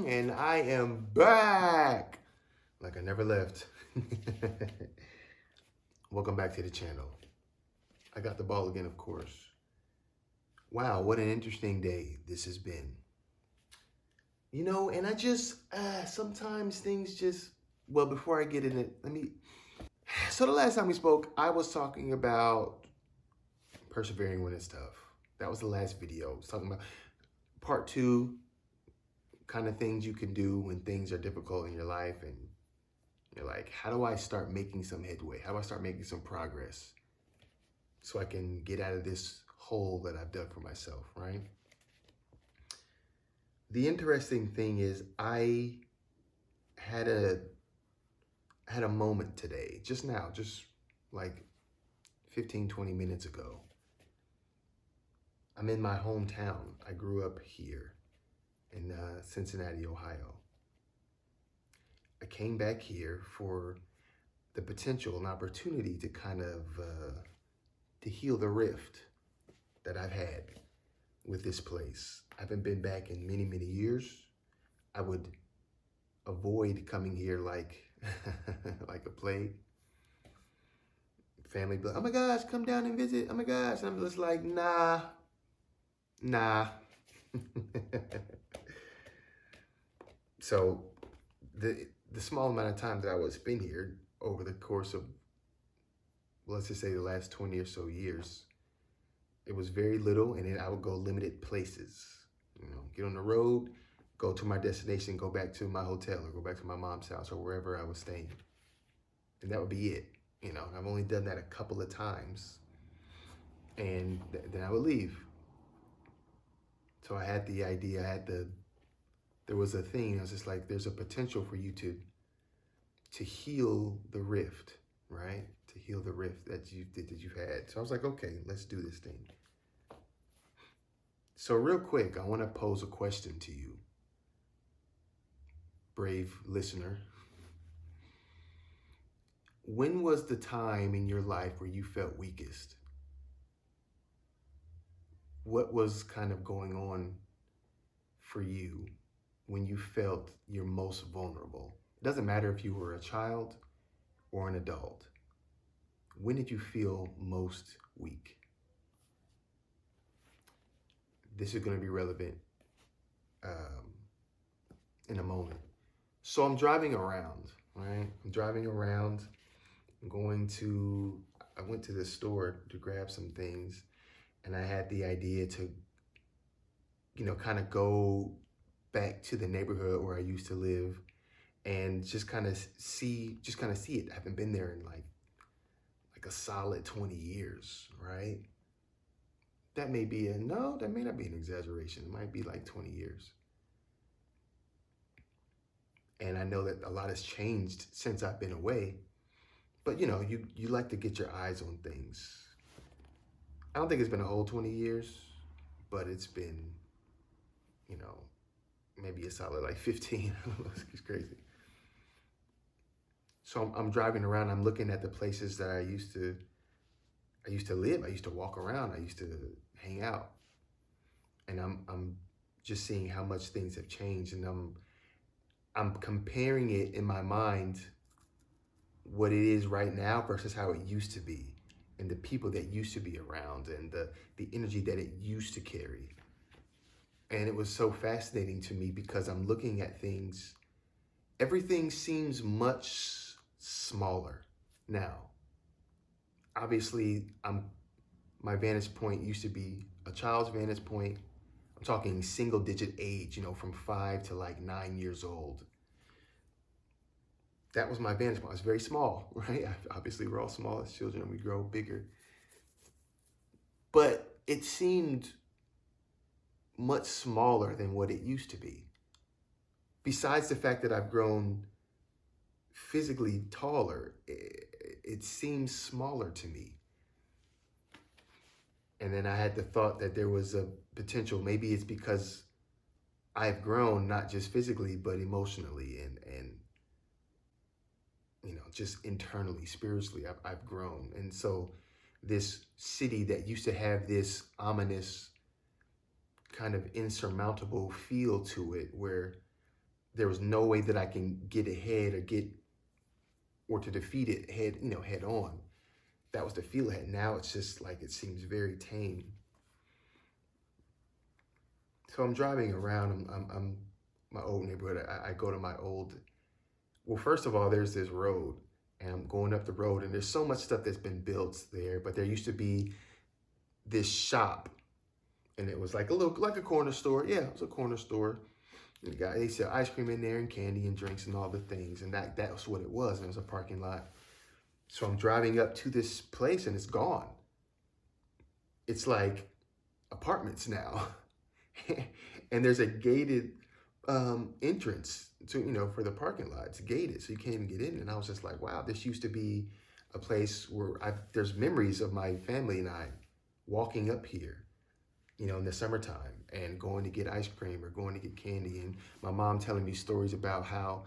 And I am back like I never left. Welcome back to the channel. I got the ball again, of course. Wow, what an interesting day this has been. You know, and I just, sometimes things just, well, before I get in it, so the last time we spoke, I was talking about persevering when it's tough. That was the last video. I was talking about part 2, kind of things you can do when things are difficult in your life, and you're like, how do I start making some headway? How do I start making some progress so I can get out of this hole that I've dug for myself, right? The interesting thing is I had a moment today, just now, just like 15, 20 minutes ago. I'm in my hometown. I grew up here in Cincinnati, Ohio. I came back here for the potential and opportunity to kind of to heal the rift that I've had with this place. I haven't been back in many, many years. I would avoid coming here like like a plague. Family be like, oh my gosh, come down and visit. Oh my gosh. And I'm just like, nah. So the small amount of time that I would spend here over the course of, let's just say the last 20 or so years, it was very little, and then I would go limited places. You know, get on the road, go to my destination, go back to my hotel, or go back to my mom's house, or wherever I was staying. And that would be it. You know, I've only done that a couple of times, and then I would leave. So I had the idea, there was a thing, I was just like, there's a potential for you to heal the rift, right? To heal the rift that you've had. So I was like, okay, let's do this thing. So real quick, I want to pose a question to you, brave listener. When was the time in your life where you felt weakest? What was kind of going on for you when you felt you're most vulnerable? It doesn't matter if you were a child or an adult. When did you feel most weak? This is going to be relevant in a moment. So I'm driving around, right? I'm driving around, I went to the store to grab some things, and I had the idea to, you know, kind of go back to the neighborhood where I used to live and just kind of see it. I haven't been there in like a solid 20 years, right? That may not be an exaggeration. It might be like 20 years. And I know that a lot has changed since I've been away, but you know, you like to get your eyes on things. I don't think it's been a whole 20 years, but it's been, you know, maybe a solid like 15. It's crazy. So I'm driving around, I'm looking at the places that I used to live. I used to walk around, I used to hang out. And I'm just seeing how much things have changed, and I'm comparing it in my mind, what it is right now versus how it used to be, and the people that used to be around, and the energy that it used to carry. And it was so fascinating to me because I'm looking at things, everything seems much smaller now. Obviously, my vantage point used to be a child's vantage point. I'm talking single digit age, you know, from 5 to like 9 years old. That was my vantage point. I was very small, right? Obviously, we're all small as children and we grow bigger. But it seemed much smaller than what it used to be. Besides the fact that I've grown physically taller, it seems smaller to me. And then I had the thought that there was a potential, maybe it's because I've grown, not just physically, but emotionally and you know, just internally, spiritually, I've grown. And so this city that used to have this ominous kind of insurmountable feel to it, where there was no way that I can get ahead or to defeat it head on. That was the feel I had. Now it's just like it seems very tame. So I'm driving around. I'm my old neighborhood. I go to my old. Well, first of all, there's this road, and I'm going up the road, and there's so much stuff that's been built there. But there used to be this shop, and it was like a corner store. Yeah, it was a corner store. And they sell ice cream in there and candy and drinks and all the things, and that was what it was. And it was a parking lot. So I'm driving up to this place, and it's gone. It's like apartments now. And there's a gated entrance to for the parking lot. It's gated, so you can't even get in. And I was just like, wow, this used to be a place where there's memories of my family and I walking up here, in the summertime and going to get ice cream or going to get candy. And my mom telling me stories about how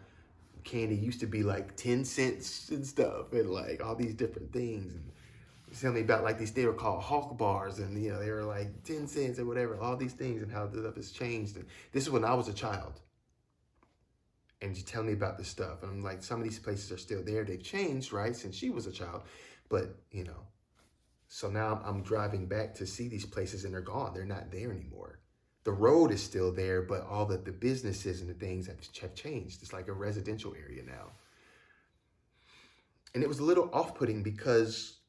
candy used to be like 10 cents and stuff, and like all these different things. And tell me about like they were called Hawk bars, and they were like 10 cents or whatever, all these things, and how the stuff has changed. And this is when I was a child. And you tell me about this stuff, and I'm like, some of these places are still there. They've changed, right, since she was a child. But so now I'm driving back to see these places, and they're gone. They're not there anymore. The road is still there, but all the businesses and the things have changed. It's like a residential area now. And it was a little off-putting because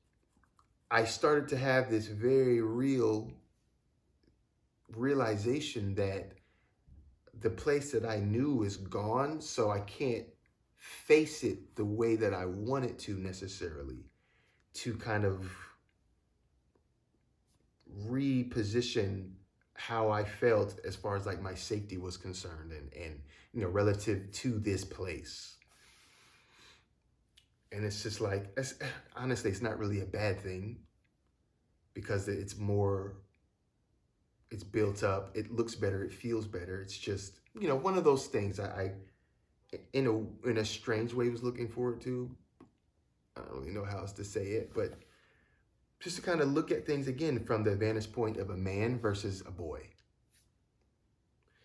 I started to have this very real realization that the place that I knew is gone, so I can't face it the way that I wanted to necessarily, to kind of reposition how I felt as far as like my safety was concerned and relative to this place. And it's just like, honestly, it's not really a bad thing because it's built up, it looks better, it feels better. It's just, one of those things I in a strange way was looking forward to. I don't really know how else to say it, but just to kind of look at things again from the vantage point of a man versus a boy.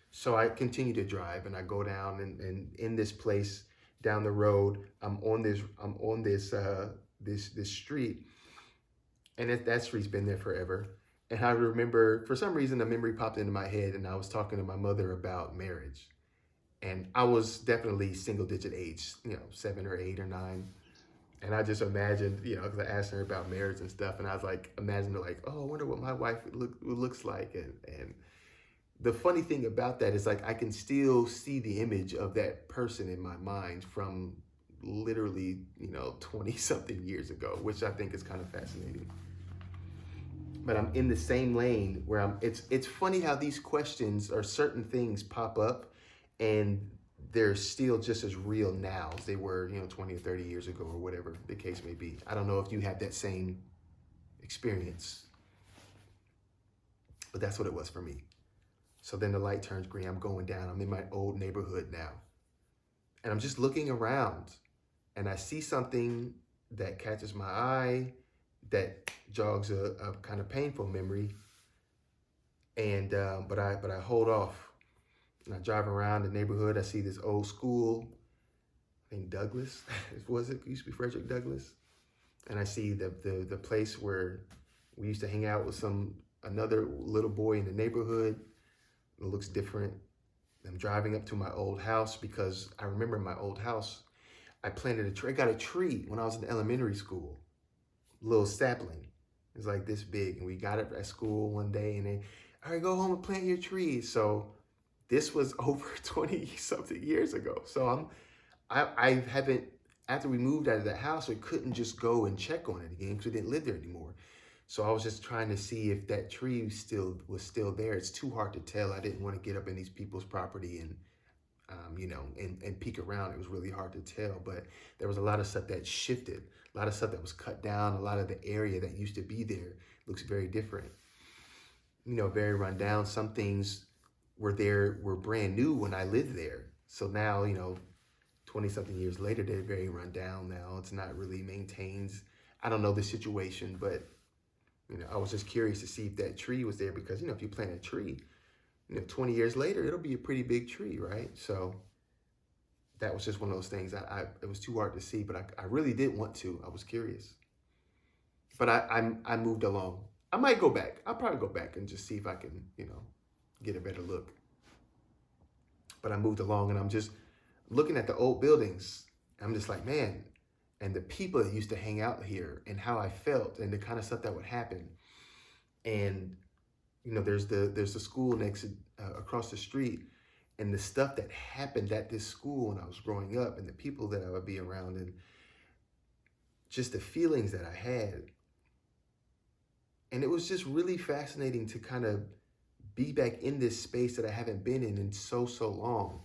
So I continue to drive, and I go down, and in this place down the road, I'm on this street, and that street's been there forever. And I remember, for some reason, a memory popped into my head, and I was talking to my mother about marriage. And I was definitely single-digit age, 7 or 8 or 9. And I just imagined, because I asked her about marriage and stuff, and I was like, imagining like, oh, I wonder what my wife looks like. And the funny thing about that is like I can still see the image of that person in my mind from literally, 20-something years ago, which I think is kind of fascinating. But I'm in the same lane where it's funny how these questions or certain things pop up and they're still just as real now as they were, 20 or 30 years ago or whatever the case may be. I don't know if you had that same experience, but that's what it was for me. So then the light turns green. I'm going down. I'm in my old neighborhood now. And I'm just looking around and I see something that catches my eye, that jogs a kind of painful memory. And, but I hold off. And I drive around the neighborhood. I see this old school, I think Douglas, was it? It used to be Frederick Douglass. And I see the place where we used to hang out with another little boy in the neighborhood. It looks different. I'm driving up to my old house because I remember in my old house, I planted a tree. I got a tree when I was in elementary school, a little sapling. It was like this big. And we got it at school one day and they, all right, go home and plant your tree. So this was over 20-something years ago. So I haven't, after we moved out of that house, we couldn't just go and check on it again because we didn't live there anymore. So I was just trying to see if that tree was still there. It's too hard to tell. I didn't want to get up in these people's property and, and peek around. It was really hard to tell, but there was a lot of stuff that shifted, a lot of stuff that was cut down. A lot of the area that used to be there looks very different, very run down. Some things were brand new when I lived there. So now, 20-something years later, they're very run down now. It's not really maintained. I don't know the situation, but I was just curious to see if that tree was there because, if you plant a tree, 20 years later, it'll be a pretty big tree, right? So that was just one of those things that it was too hard to see, but I really did want to. I was curious, but I moved along. I might go back. I'll probably go back and just see if I can, get a better look. But I moved along, and I'm just looking at the old buildings. I'm just like, man, and the people that used to hang out here, and how I felt, and the kind of stuff that would happen. And there's the school next across the street, and the stuff that happened at this school when I was growing up, and the people that I would be around, and just the feelings that I had. And it was just really fascinating to kind of be back in this space that I haven't been in so long.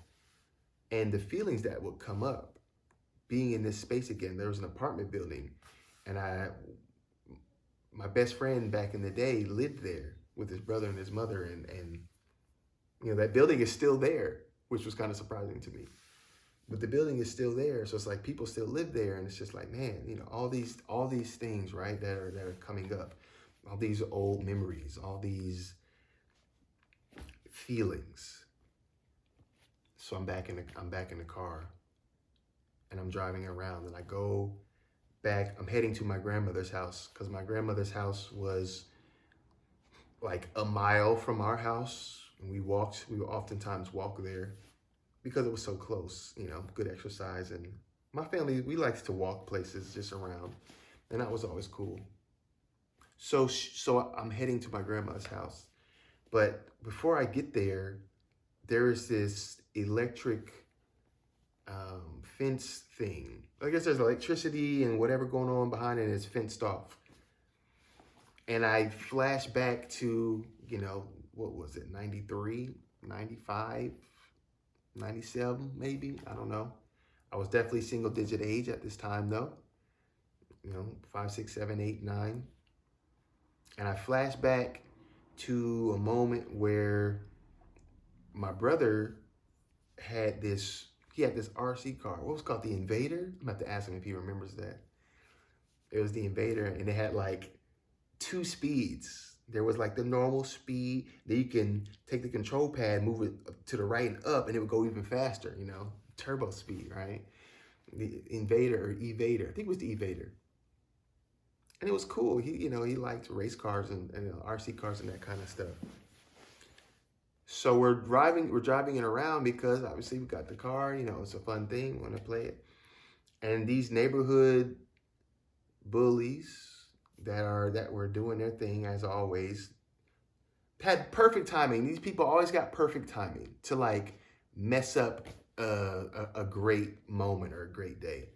And the feelings that would come up being in this space again. There was an apartment building, and my best friend back in the day lived there with his brother and his mother, and that building is still there, which was kind of surprising to me. But the building is still there, so it's like people still live there, and it's just like, man, all these things, right, that are coming up, all these old memories, all these feelings. So I'm back in the car, and I'm driving around, and I go back. I'm heading to my grandmother's house, because my grandmother's house was like a mile from our house, and we would oftentimes walk there because it was so close, good exercise. And my family, we liked to walk places just around, and that was always cool. So I'm heading to my grandma's house, but before I get there, there is this electric fence thing. I guess there's electricity and whatever going on behind it, and it's fenced off. And I flash back to, what was it, 93, 95, 97 maybe? I don't know. I was definitely single digit age at this time though. 5, 6, 7, 8, 9. And I flash back to a moment where my brother had this RC car. What was it called? The Invader? I'm about to ask him if he remembers that. It was the Invader, and it had like 2 speeds. There was like the normal speed. Then you can take the control pad, move it to the right and up, and it would go even faster, turbo speed, right? The Invader or Evader. I think it was the Evader. And it was cool. He liked race cars and RC cars and that kind of stuff. So we're driving it around because obviously we got the car, it's a fun thing, we want to play it. And these neighborhood bullies that were doing their thing as always had perfect timing. These people always got perfect timing to like mess up a great moment or a great day.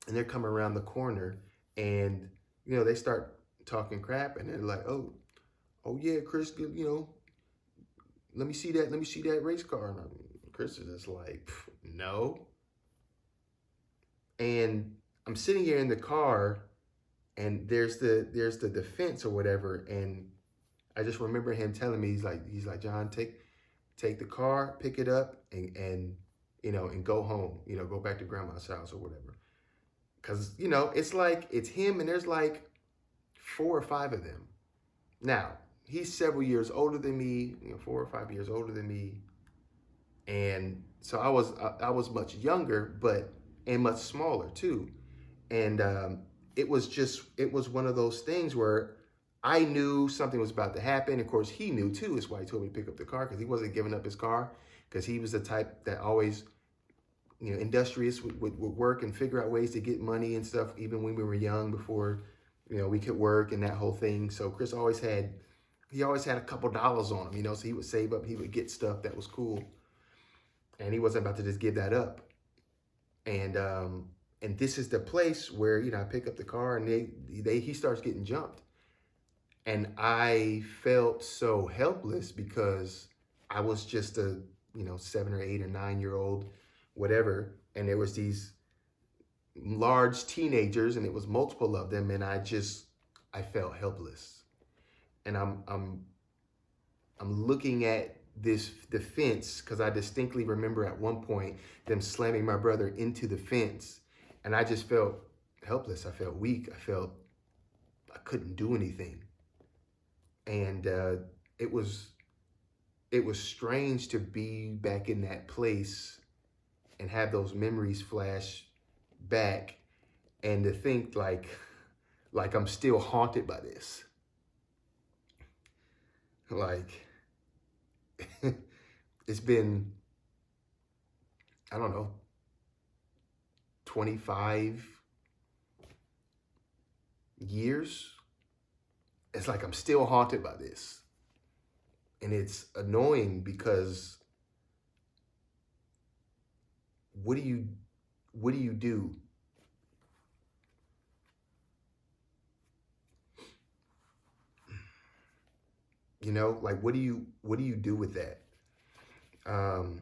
And they're coming around the corner, and they start talking crap, and they're like, oh yeah, Chris, let me see that race car. And Chris is just like, no. And I'm sitting here in the car, and there's the defense or whatever, and I just remember him telling me, he's like, John, take the car, pick it up, and and go home, go back to grandma's house or whatever. Cause it's him, and there's like 4 or 5 of them. Now, he's several years older than me, 4 or 5 years older than me. And so I was much younger, and much smaller too. And it was one of those things where I knew something was about to happen. Of course, he knew too. That's why he told me to pick up the car, because he wasn't giving up his car, because he was the type that always, industrious, would work and figure out ways to get money and stuff, even when we were young, before, we could work and that whole thing. So Chris always had a couple dollars on him, so he would save up, he would get stuff that was cool. And he wasn't about to just give that up. And this is the place where, I pick up the car, and he starts getting jumped. And I felt so helpless, because I was just a, 7 or 8 or 9-year-old, whatever. And there was these large teenagers, and it was multiple of them. And I felt helpless. And I'm looking at the fence, because I distinctly remember at one point them slamming my brother into the fence, and I just felt helpless. I felt weak. I felt I couldn't do anything. And it was strange to be back in that place and have those memories flash back, and to think like I'm still haunted by this. Like it's been, I don't know, 25 years. It's like I'm still haunted by this. And it's annoying because what do you do? You know, like what do you do with that? And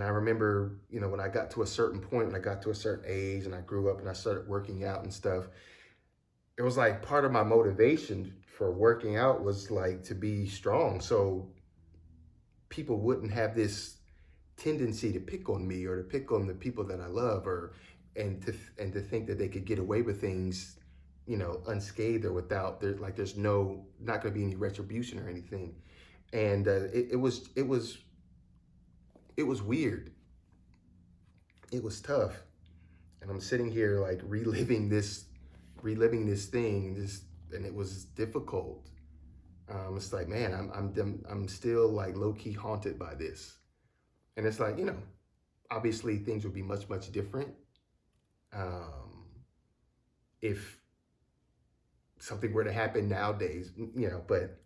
I remember, you know, when I got to a certain point, when I got to a certain age and I grew up and I started working out and stuff, it was like part of my motivation for working out was like to be strong. So people wouldn't have this tendency to pick on me or to pick on the people that I love, or and to think that they could get away with things, you know, unscathed or without there's not going to be any retribution or anything. And it was weird. It was tough. And I'm sitting here like reliving this thing, and it was difficult. It's like, man, I'm still like low key haunted by this. And it's like, you know, obviously things would be much, much different if something were to happen nowadays, you know, but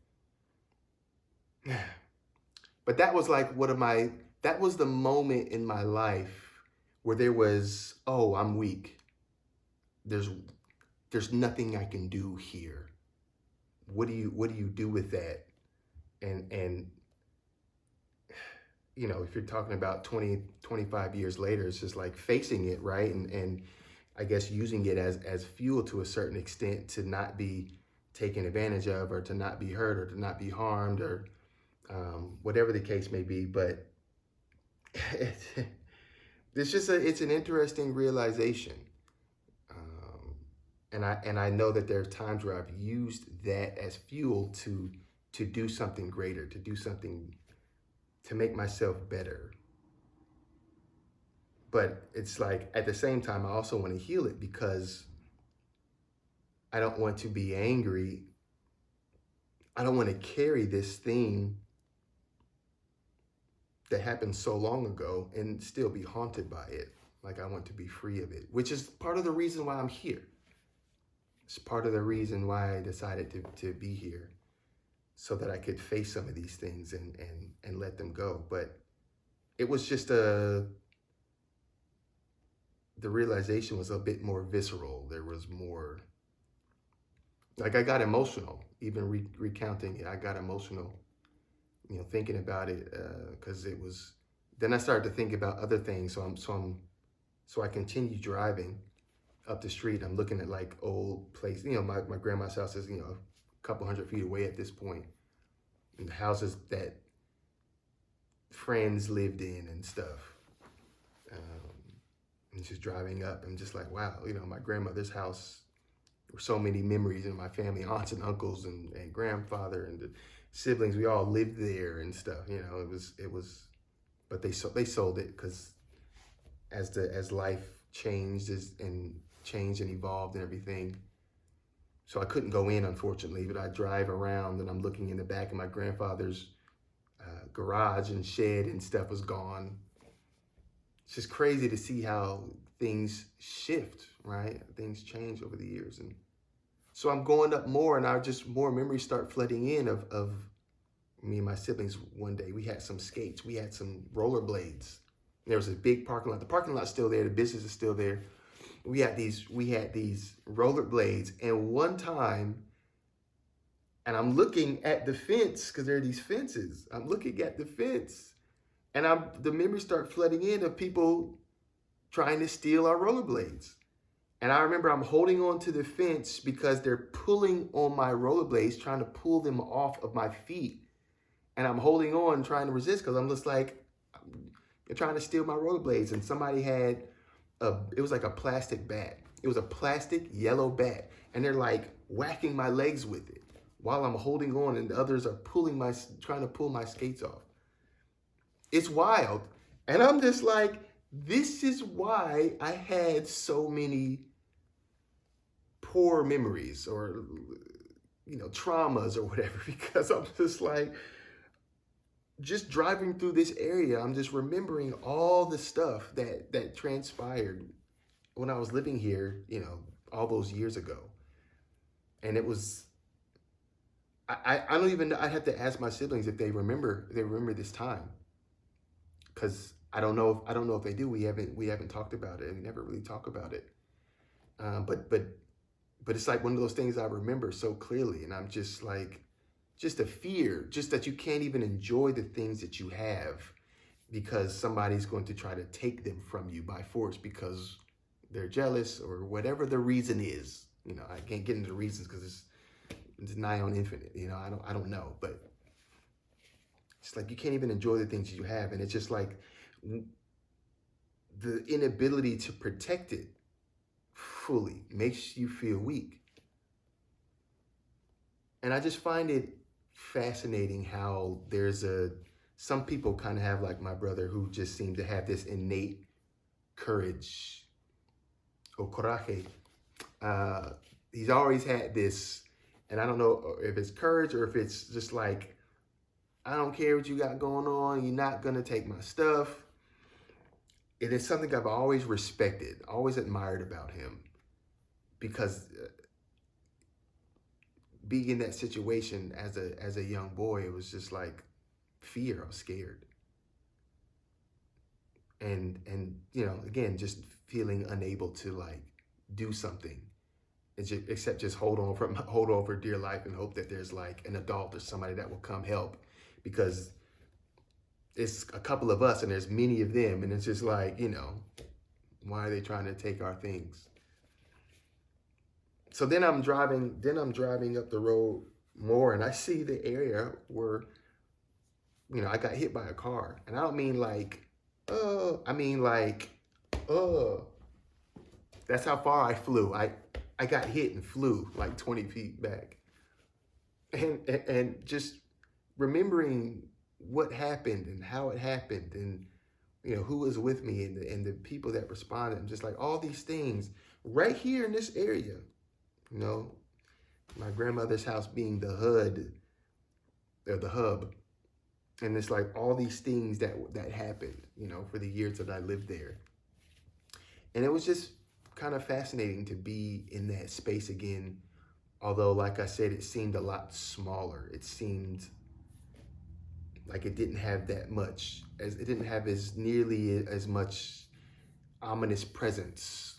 that was like that was the moment in my life where there was, oh, I'm weak. There's nothing I can do here. What do you do with that? And you know, if you're talking about 20, 25 years later, it's just like facing it, right? And I guess using it as fuel to a certain extent to not be taken advantage of, or to not be hurt, or to not be harmed, or whatever the case may be. But it's an interesting realization. And I know that there are times where I've used that as fuel to do something greater, to do something to make myself better. But it's like, at the same time, I also want to heal it, because I don't want to be angry. I don't want to carry this thing that happened so long ago and still be haunted by it. Like, I want to be free of it, which is part of the reason why I'm here. It's part of the reason why I decided to be here, so that I could face some of these things and let them go. But it was just the realization was a bit more visceral. There was more, like, I got emotional, even recounting it. I got emotional, you know, thinking about it, because it was, then I started to think about other things. So I continued driving up the street. I'm looking at like old places, you know, my grandma's house is, you know, a couple 100 feet away at this point, and the houses that friends lived in and stuff. And just driving up and just like, wow, you know, my grandmother's house, there were so many memories in my family, aunts and uncles and grandfather and the siblings. We all lived there and stuff, you know. It was, but they sold it, because as life changed and evolved and everything. So I couldn't go in, unfortunately, but I drive around and I'm looking in the back of my grandfather's garage, and shed and stuff was gone. It's just crazy to see how things shift, right? Things change over the years. And so I'm going up more, and more memories start flooding in of me and my siblings. One day we had some skates, we had some rollerblades. There was a big parking lot. The parking lot's still there, the business is still there. We had these rollerblades, and one time, and I'm looking at the fence, because there are these fences. I'm looking at the fence, and the memories start flooding in of people trying to steal our rollerblades. And I remember I'm holding on to the fence because they're pulling on my rollerblades, trying to pull them off of my feet. And I'm holding on, trying to resist, because I'm just like, they're trying to steal my rollerblades. And somebody had it was like a plastic bat. It was a plastic yellow bat. And they're like whacking my legs with it while I'm holding on, and the others are trying to pull my skates off. It's wild. And I'm just like, this is why I had so many poor memories or, traumas or whatever, because I'm just like, just driving through this area, I'm just remembering all the stuff that transpired when I was living here, all those years ago. And it was, I don't even, I'd have to ask my siblings if they remember this time. Cause I don't know if they do. We haven't talked about it. We never really talk about it. But it's like one of those things I remember so clearly. And I'm just like, just a fear, just that you can't even enjoy the things that you have because somebody's going to try to take them from you by force because they're jealous or whatever the reason is. I can't get into the reasons because it's nigh on infinite. I don't know, but it's like you can't even enjoy the things you have, and it's just like the inability to protect it fully makes you feel weak. And I just find it fascinating how some people kind of have, like my brother, who just seem to have this innate courage or coraje. He's always had this, and I don't know if it's courage or if it's just like, I don't care what you got going on, you're not gonna take my stuff. It is something I've always respected, always admired about him, because being in that situation as a young boy, it was just like fear. I was scared, and again, just feeling unable to like do something, except just hold on for dear life and hope that there's like an adult or somebody that will come help, because it's a couple of us and there's many of them, and it's just like, why are they trying to take our things? So then I'm driving up the road more, and I see the area where, I got hit by a car. And I don't mean like, I mean like, uh, that's how far I flew. I got hit and flew like 20 feet back. And just remembering what happened and how it happened, and who was with me, and the people that responded, and just like all these things right here in this area. My grandmother's house being the HUD or the hub, and it's like all these things that happened, for the years that I lived there. And it was just kind of fascinating to be in that space again. Although, like I said, it seemed a lot smaller. It seemed like it didn't have it didn't have as nearly as much ominous presence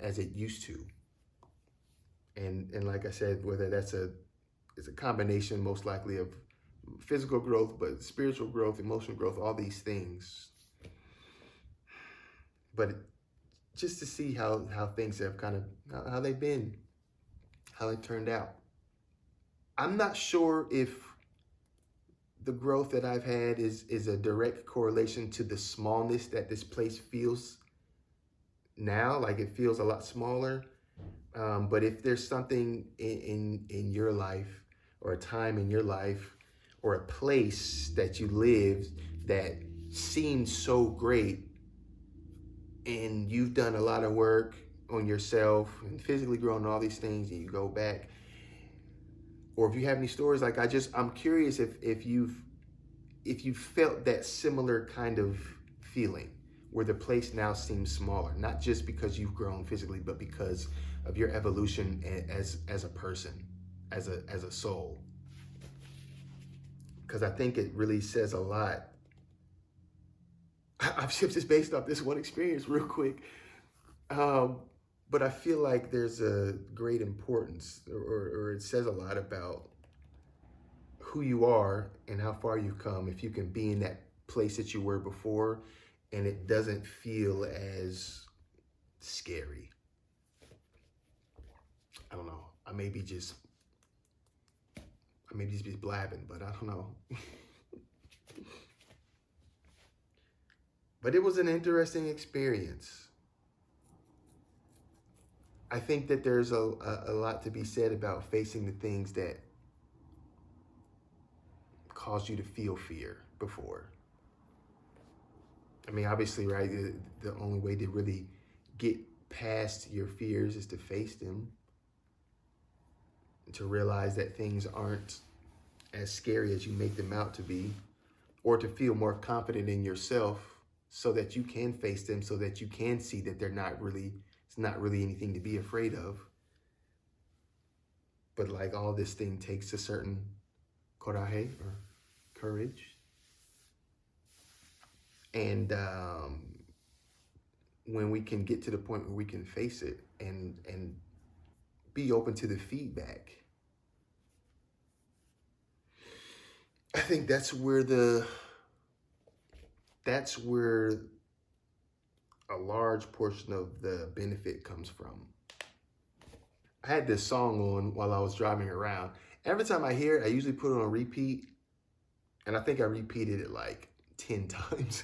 as it used to. And like I said, whether it's a combination most likely of physical growth, but spiritual growth, emotional growth, all these things. But just to see how things have kind of, how they've been, how they turned out. I'm not sure if the growth that I've had is a direct correlation to the smallness that this place feels now. Like it feels a lot smaller. But if there's something in your life, or a time in your life, or a place that you lived that seems so great, and you've done a lot of work on yourself and physically grown all these things, and you go back, or if you have any stories, like I'm curious if you've felt that similar kind of feeling where the place now seems smaller, not just because you've grown physically, but because of your evolution as a person, as a soul. Because I think it really says a lot. I've just based off this one experience real quick. But I feel like there's a great importance, or it says a lot about who you are and how far you've come if you can be in that place that you were before, and it doesn't feel as scary. I don't know. I may be just be blabbing, but I don't know. But it was an interesting experience. I think that there's a lot to be said about facing the things that caused you to feel fear before. I mean, obviously, right, the only way to really get past your fears is to face them, to realize that things aren't as scary as you make them out to be, or to feel more confident in yourself so that you can face them, so that you can see that it's not really anything to be afraid of. But like all this thing takes a certain coraje or courage. And when we can get to the point where we can face it and be open to the feedback, I think that's where a large portion of the benefit comes from. I had this song on while I was driving around. Every time I hear it, I usually put it on repeat, and I think I repeated it like 10 times.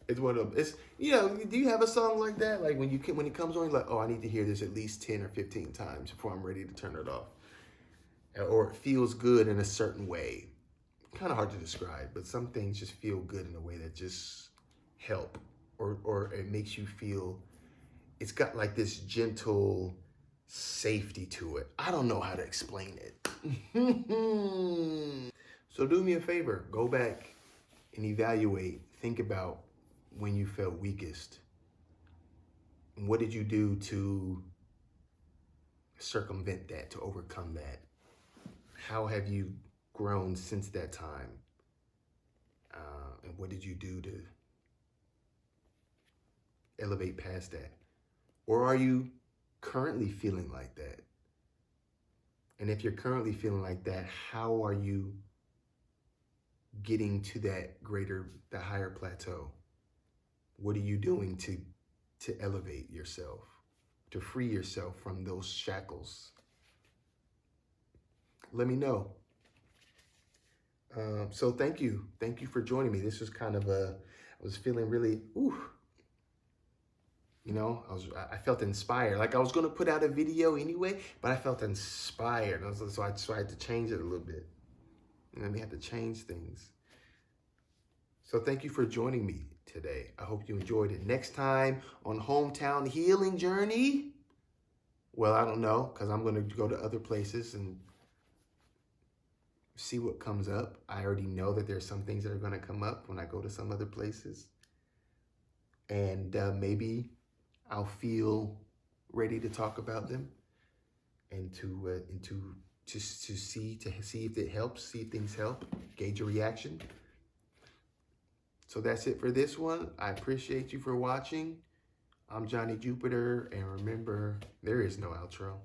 It's one of it's do you have a song like that? Like when it comes on, you're like, oh, I need to hear this at least 10 or 15 times before I'm ready to turn it off. Or it feels good in a certain way. Kind of hard to describe, but some things just feel good in a way that just help, or it makes you feel, it's got like this gentle safety to it. I don't know how to explain it. So do me a favor, go back and evaluate, think about when you felt weakest. What did you do to circumvent that, to overcome that? How have you grown since that time? And what did you do to elevate past that? Or are you currently feeling like that? And if you're currently feeling like that, how are you getting to the higher plateau? What are you doing to elevate yourself, to free yourself from those shackles? Let me know. So thank you for joining me. This was kind of I was feeling really, I felt inspired. Like I was going to put out a video anyway, but I felt inspired. So I tried to change it a little bit. And then we had to change things. So thank you for joining me today. I hope you enjoyed it. Next time on Hometown Healing Journey, well, I don't know, because I'm going to go to other places and see what comes up. I already know that there's some things that are going to come up when I go to some other places. And maybe I'll feel ready to talk about them and to see if it helps, see if things help, gauge a reaction. So that's it for this one. I appreciate you for watching. I'm Johnny Jupiter, and remember, there is no outro.